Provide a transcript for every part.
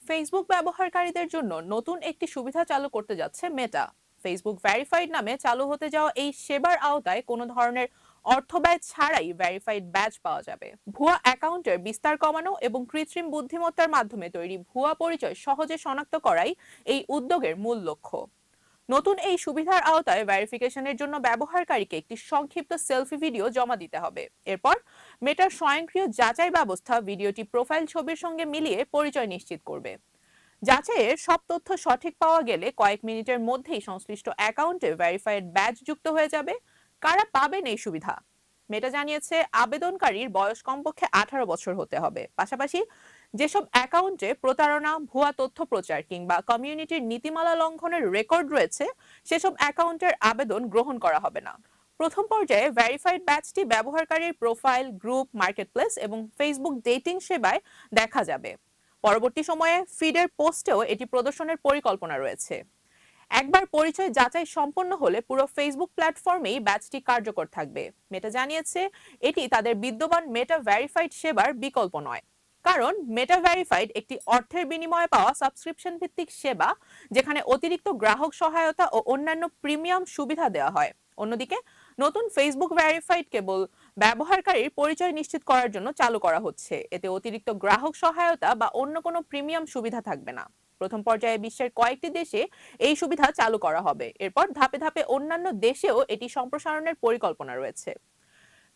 Facebook ব্যবহারকারীদের জন্য নতুন একটি সুবিধা চালু করতে যাচ্ছে মেটা। ফেসবুক ভেরিফাইড নামে চালু হতে যাওয়া এই সেবার আওতায় কোনো ধরনের অর্থ ব্যয় ছাড়াই ভেরিফাইড ব্যাজ পাওয়া যাবে। ভুয়া অ্যাকাউন্টের বিস্তার কমানো এবং কৃত্রিম বুদ্ধিমত্তার মাধ্যমে তৈরি ভুয়া পরিচয় সহজে শনাক্ত করাই এই উদ্যোগের মূল লক্ষ্য। নতুন এই সুবিধার আওতায় ভেরিফিকেশনের জন্য ব্যবহারকারীকে একটি সংক্ষিপ্ত সেলফি ভিডিও জমা দিতে হবে। এরপর মেটার স্বয়ংক্রিয় যাচাই ব্যবস্থা ভিডিওটি প্রোফাইল ছবির সঙ্গে মিলিয়ে পরিচয় নিশ্চিত করবে। যাচাইয়ের সব তথ্য সঠিক পাওয়া গেলে কয়েক মিনিটের মধ্যেই সংশ্লিষ্ট অ্যাকাউন্টে ভেরিফাইড ব্যাজ যুক্ত হয়ে যাবে। কারা পাবেন এই সুবিধা? মেটা জানিয়েছে আবেদনকারীর বয়স কমপক্ষে 18 বছর হতে হবে। পাশাপাশি যেসব অ্যাকাউন্টে প্রতারণা, ভুয়া তথ্য প্রচার কিংবা কমিউনিটির নীতিমালা লঙ্ঘনের রেকর্ড রয়েছে সেসব অ্যাকাউন্টের আবেদন গ্রহণ করা হবে না। প্রথম পর্যায়ে ভেরিফাইড ব্যাচটি ব্যবহারকারীর প্রোফাইল, গ্রুপ, মার্কেটপ্লেস এবং ফেসবুক ডেটিং সেবায় দেখা যাবে। পরবর্তী সময়ে ফিডের পোস্টেও এটি প্রদর্শনের পরিকল্পনা রয়েছে। একবার পরিচয় যাচাই সম্পন্ন হলে পুরো ফেসবুক প্ল্যাটফর্মেই ব্যাচটি কার্যকর থাকবে। মেটা জানিয়েছে এটি তাদের বিদ্যমান মেটা ভেরিফাইড সেবার বিকল্প নয়। কারণ মেটা ভেরিফাইড একটি অর্থের বিনিময়ে পাওয়া সাবস্ক্রিপশন ভিত্তিক সেবা, যেখানে অতিরিক্ত গ্রাহক সহায়তা ও অন্যান্য প্রিমিয়াম সুবিধা দেওয়া হয়। অন্যদিকে নতুন ফেসবুক ভেরিফাইড কেবল ব্যবহারকারীর পরিচয় নিশ্চিত করার জন্য চালু করা হচ্ছে। এতে অতিরিক্ত গ্রাহক সহায়তা বা অন্য কোনো প্রিমিয়াম সুবিধা থাকবে না। প্রথম পর্যায়ে বিশ্বের কয়েকটি দেশে এই সুবিধা চালু করা হবে। এরপর ধাপে ধাপে অন্যান্য দেশেও এটি সম্প্রসারণের পরিকল্পনা রয়েছে।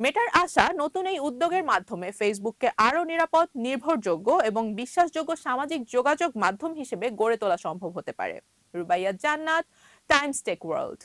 মেটার আশা, নতুন এই উদ্যোগের মাধ্যমে ফেসবুককে আরো নিরাপদ, নির্ভরযোগ্য এবং বিশ্বাসযোগ্য সামাজিক যোগাযোগ মাধ্যম হিসেবে গড়ে তোলা সম্ভব হতে পারে। রুবাইয়া জান্নাত, টাইমস টেক ওয়ার্ল্ড।